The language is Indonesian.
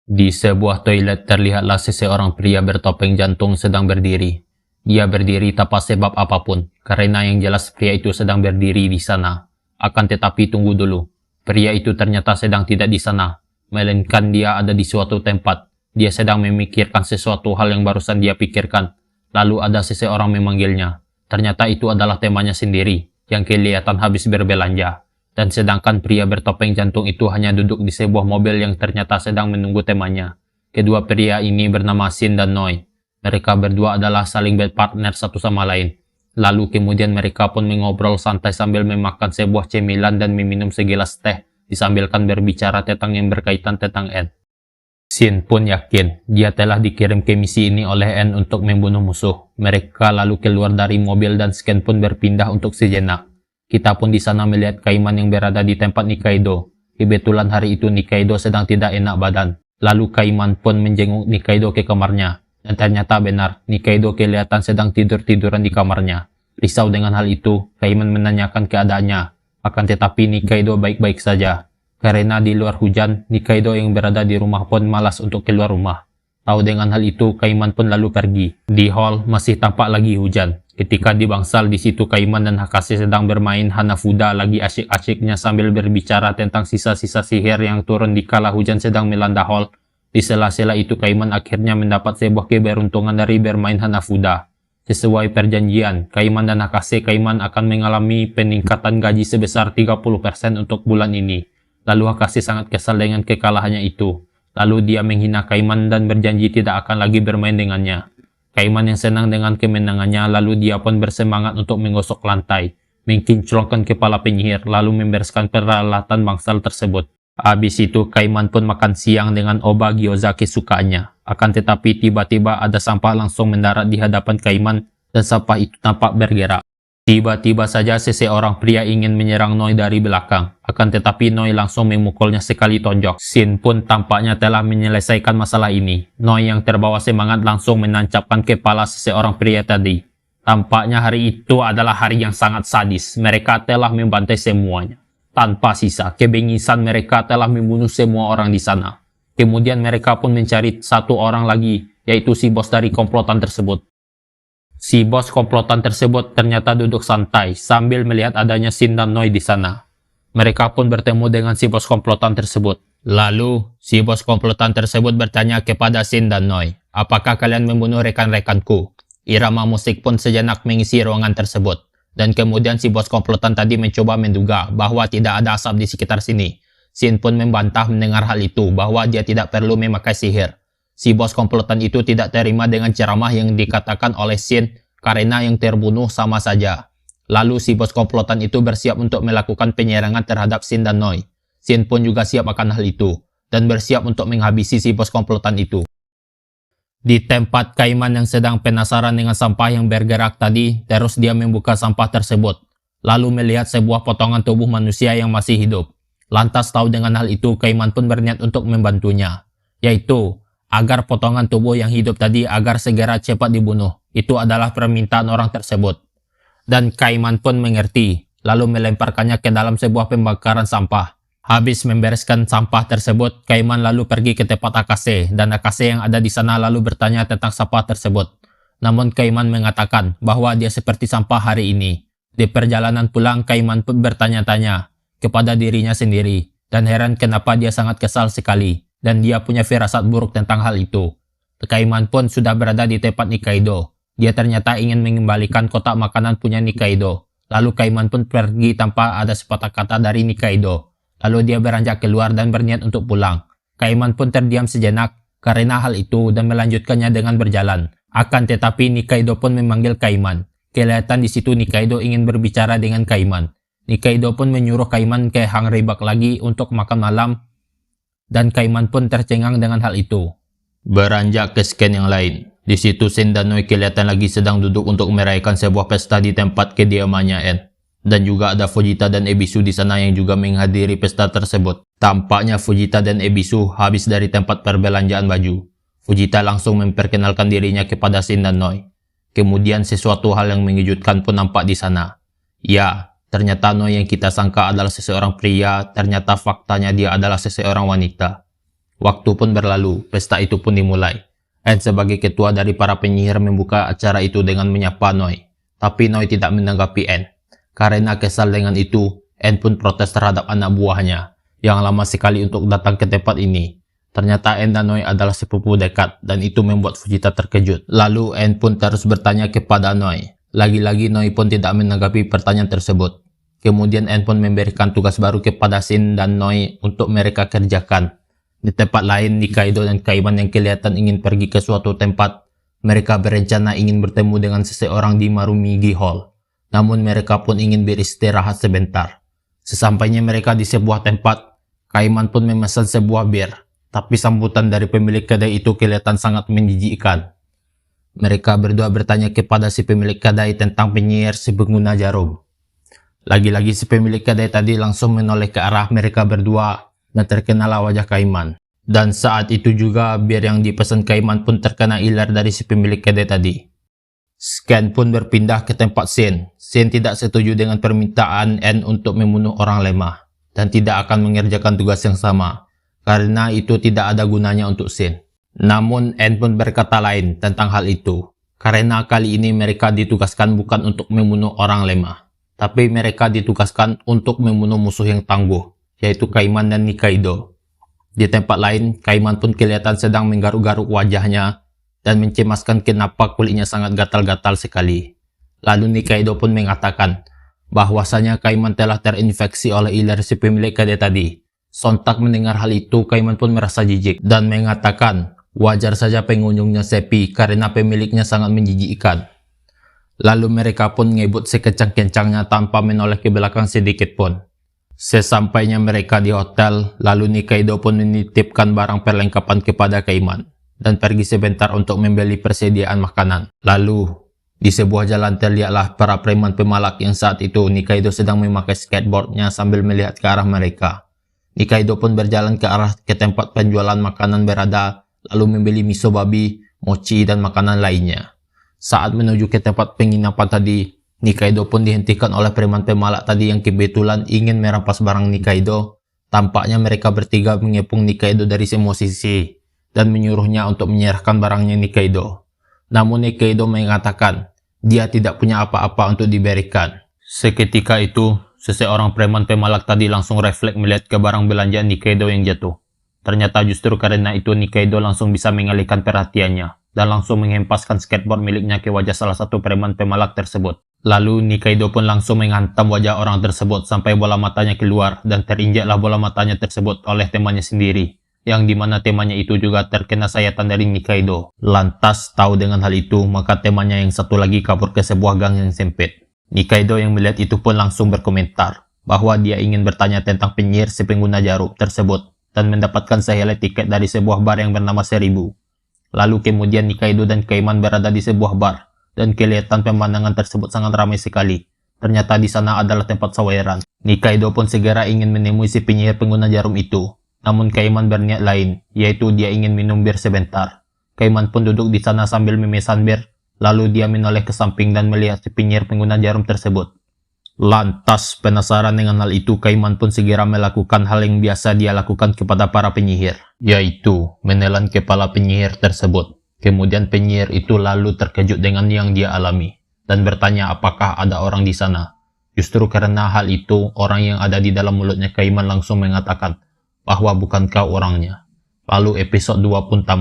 Di sebuah toilet terlihatlah seseorang pria bertopeng jantung sedang berdiri. Dia berdiri tanpa sebab apapun, karena yang jelas pria itu sedang berdiri di sana. Akan tetapi tunggu dulu, pria itu ternyata sedang tidak di sana, melainkan dia ada di suatu tempat. Dia sedang memikirkan sesuatu hal yang barusan dia pikirkan. Lalu ada seseorang memanggilnya. Ternyata itu adalah temannya sendiri, yang kelihatan habis berbelanja. Dan sedangkan pria bertopeng jantung itu hanya duduk di sebuah mobil yang ternyata sedang menunggu temannya. Kedua pria ini bernama Sin dan Noi. Mereka berdua adalah saling berpartner satu sama lain. Lalu kemudian mereka pun mengobrol santai sambil memakan sebuah cemilan dan meminum segelas teh, disambilkan berbicara tentang yang berkaitan tentang N. Sin pun yakin dia telah dikirim ke misi ini oleh N untuk membunuh musuh. Mereka lalu keluar dari mobil dan Sken pun berpindah untuk sejenak. Kita pun di sana melihat Kaiman yang berada di tempat Nikaido. Kebetulan hari itu Nikaido sedang tidak enak badan. Lalu Kaiman pun menjenguk Nikaido ke kamarnya. Dan ternyata benar, Nikaido kelihatan sedang tidur-tiduran di kamarnya. Risau dengan hal itu, Kaiman menanyakan keadaannya. Akan tetapi Nikaido baik-baik saja. Karena di luar hujan, Nikaido yang berada di rumah pun malas untuk keluar rumah. Tahu dengan hal itu, Kaiman pun lalu pergi. Di hall masih tampak lagi hujan. Ketika di bangsal di situ Kaiman dan Hakase sedang bermain Hanafuda lagi asyik-asyiknya sambil berbicara tentang sisa-sisa sihir yang turun di kala hujan sedang melanda hall. Di sela-sela itu Kaiman akhirnya mendapat sebuah keberuntungan dari bermain Hanafuda. Sesuai perjanjian, Kaiman dan Hakase Kaiman akan mengalami peningkatan gaji sebesar 30% untuk bulan ini. Lalu Hakase sangat kesal dengan kekalahannya itu. Lalu dia menghina Kaiman dan berjanji tidak akan lagi bermain dengannya. Kaiman yang senang dengan kemenangannya, lalu dia pun bersemangat untuk menggosok lantai, mengkinclongkan kepala penyihir, lalu membereskan peralatan bangsal tersebut. Habis itu Kaiman pun makan siang dengan oba gyoza kesukaannya. Akan tetapi tiba-tiba ada sampah langsung mendarat di hadapan Kaiman dan sampah itu tampak bergerak. Tiba-tiba saja seseorang pria ingin menyerang Noi dari belakang. Akan tetapi Noi langsung memukulnya sekali tonjok. Sin pun tampaknya telah menyelesaikan masalah ini. Noi yang terbawa semangat langsung menancapkan kepala seseorang pria tadi. Tampaknya hari itu adalah hari yang sangat sadis. Mereka telah membantai semuanya. Tanpa sisa, kebengisan mereka telah membunuh semua orang di sana. Kemudian mereka pun mencari satu orang lagi, yaitu si bos dari komplotan tersebut. Si bos komplotan tersebut ternyata duduk santai sambil melihat adanya Sin dan Noi di sana. Mereka pun bertemu dengan si bos komplotan tersebut. Lalu, si bos komplotan tersebut bertanya kepada Sin dan Noi, "Apakah kalian membunuh rekan-rekanku?" Irama musik pun sejenak mengisi ruangan tersebut. Dan kemudian si bos komplotan tadi mencoba menduga bahwa tidak ada asap di sekitar sini. Sin pun membantah mendengar hal itu bahwa dia tidak perlu memakai sihir. Si bos komplotan itu tidak terima dengan ceramah yang dikatakan oleh Sin karena yang terbunuh sama saja. Lalu si bos komplotan itu bersiap untuk melakukan penyerangan terhadap Sin dan Noi. Sin pun juga siap akan hal itu dan bersiap untuk menghabisi si bos komplotan itu. Di tempat Kaiman yang sedang penasaran dengan sampah yang bergerak tadi, terus dia membuka sampah tersebut. Lalu melihat sebuah potongan tubuh manusia yang masih hidup. Lantas tahu dengan hal itu, Kaiman pun berniat untuk membantunya. Yaitu, agar potongan tubuh yang hidup tadi agar segera cepat dibunuh. Itu adalah permintaan orang tersebut. Dan Kaiman pun mengerti, lalu melemparkannya ke dalam sebuah pembakaran sampah. Habis membereskan sampah tersebut, Kaiman lalu pergi ke tempat Hakase, dan Hakase yang ada di sana lalu bertanya tentang sampah tersebut. Namun Kaiman mengatakan bahwa dia seperti sampah hari ini. Di perjalanan pulang, Kaiman pun bertanya-tanya kepada dirinya sendiri, dan heran kenapa dia sangat kesal sekali. Dan dia punya firasat buruk tentang hal itu. Kaiman pun sudah berada di tempat Nikaido. Dia ternyata ingin mengembalikan kotak makanan punya Nikaido. Lalu Kaiman pun pergi tanpa ada sepatah kata dari Nikaido. Lalu dia beranjak keluar dan berniat untuk pulang. Kaiman pun terdiam sejenak karena hal itu dan melanjutkannya dengan berjalan. Akan tetapi Nikaido pun memanggil Kaiman. Kelihatan di situ Nikaido ingin berbicara dengan Kaiman. Nikaido pun menyuruh Kaiman ke Hang Ribak lagi untuk makan malam. Dan Kaiman pun tercengang dengan hal itu. Beranjak ke scan yang lain. Di situ Sin dan Noi kelihatan lagi sedang duduk untuk merayakan sebuah pesta di tempat kediamannya N. Dan juga ada Fujita dan Ebisu di sana yang juga menghadiri pesta tersebut. Tampaknya Fujita dan Ebisu habis dari tempat perbelanjaan baju. Fujita langsung memperkenalkan dirinya kepada Sin dan Noi. Kemudian sesuatu hal yang mengejutkan pun nampak di sana. Ya, ternyata Noi yang kita sangka adalah seseorang pria, ternyata faktanya dia adalah seseorang wanita. Waktu pun berlalu, pesta itu pun dimulai. Anne sebagai ketua dari para penyihir membuka acara itu dengan menyapa Noi. Tapi Noi tidak menanggapi Anne. Karena kesal dengan itu, Anne pun protes terhadap anak buahnya, yang lama sekali untuk datang ke tempat ini. Ternyata Anne dan Noi adalah sepupu dekat, dan itu membuat Fujita terkejut. Lalu Anne pun terus bertanya kepada Noi. Lagi-lagi Noi pun tidak menanggapi pertanyaan tersebut. Kemudian Anne pun memberikan tugas baru kepada Shin dan Noi untuk mereka kerjakan. Di tempat lain, Nikaido dan Kaiman yang kelihatan ingin pergi ke suatu tempat. Mereka berencana ingin bertemu dengan seseorang di Marumigi Hall. Namun mereka pun ingin beristirahat sebentar. Sesampainya mereka di sebuah tempat, Kaiman pun memesan sebuah bir. Tapi sambutan dari pemilik kedai itu kelihatan sangat menjijikkan. Mereka berdua bertanya kepada si pemilik kedai tentang penyihir si pengguna jarum. Lagi-lagi si pemilik kedai tadi langsung menoleh ke arah mereka berdua dan terkenalah wajah Kaiman. Dan saat itu juga bir yang dipesan Kaiman pun terkena iler dari si pemilik kedai tadi. Scan pun berpindah ke tempat Shin. Shin tidak setuju dengan permintaan Anne untuk membunuh orang lemah dan tidak akan mengerjakan tugas yang sama karena itu tidak ada gunanya untuk Shin. Namun Anne pun berkata lain tentang hal itu karena kali ini mereka ditugaskan bukan untuk membunuh orang lemah, tapi mereka ditugaskan untuk membunuh musuh yang tangguh, yaitu Kaiman dan Nikaido. Di tempat lain, Kaiman pun kelihatan sedang menggaruk-garuk wajahnya dan mencemaskan kenapa kulitnya sangat gatal-gatal sekali. Lalu Nikaido pun mengatakan bahwasanya Kaiman telah terinfeksi oleh iler si pemilik kedai tadi. Sontak mendengar hal itu, Kaiman pun merasa jijik dan mengatakan wajar saja pengunjungnya sepi karena pemiliknya sangat menjijikkan. Lalu mereka pun ngebut sekencang-kencangnya tanpa menoleh ke belakang sedikit pun. Sesampainya mereka di hotel, lalu Nikaido pun menitipkan barang perlengkapan kepada Kaiman dan pergi sebentar untuk membeli persediaan makanan. Lalu, di sebuah jalan terlihatlah para preman pemalak yang saat itu Nikaido sedang memakai skateboardnya sambil melihat ke arah mereka. Nikaido pun berjalan ke tempat penjualan makanan berada, lalu membeli miso babi, mochi, dan makanan lainnya. Saat menuju ke tempat penginapan tadi, Nikaido pun dihentikan oleh preman pemalak tadi yang kebetulan ingin merampas barang Nikaido. Tampaknya mereka bertiga mengepung Nikaido dari semua sisi dan menyuruhnya untuk menyerahkan barangnya Nikaido. Namun Nikaido mengatakan dia tidak punya apa-apa untuk diberikan. Seketika itu, seseorang preman pemalak tadi langsung refleks melihat ke barang belanjaan Nikaido yang jatuh. Ternyata justru karena itu Nikaido langsung bisa mengalihkan perhatiannya dan langsung menghempaskan skateboard miliknya ke wajah salah satu preman pemalak tersebut. Lalu Nikaido pun langsung menghantam wajah orang tersebut sampai bola matanya keluar dan terinjaklah bola matanya tersebut oleh temannya sendiri, yang dimana temannya itu juga terkena sayatan dari Nikaido. Lantas tahu dengan hal itu, maka temannya yang satu lagi kabur ke sebuah gang yang sempit. Nikaido yang melihat itu pun langsung berkomentar bahwa dia ingin bertanya tentang penyihir si pengguna jarum tersebut dan mendapatkan sehelai tiket dari sebuah bar yang bernama 1000. Lalu kemudian Nikaido dan Kaiman berada di sebuah bar dan kelihatan pemandangan tersebut sangat ramai sekali. Ternyata di sana adalah tempat saweran. Nikaido pun segera ingin menemui si penyihir pengguna jarum itu. Namun Kaiman berniat lain, yaitu dia ingin minum bir sebentar. Kaiman pun duduk di sana sambil memesan bir, lalu dia menoleh ke samping dan melihat si penyihir pengguna jarum tersebut. Lantas penasaran dengan hal itu, Kaiman pun segera melakukan hal yang biasa dia lakukan kepada para penyihir, yaitu menelan kepala penyihir tersebut. Kemudian penyihir itu lalu terkejut dengan yang dia alami dan bertanya apakah ada orang di sana. Justru karena hal itu, orang yang ada di dalam mulutnya Kaiman langsung mengatakan bahwa bukan kau orangnya. Lalu episode 2 pun tamat.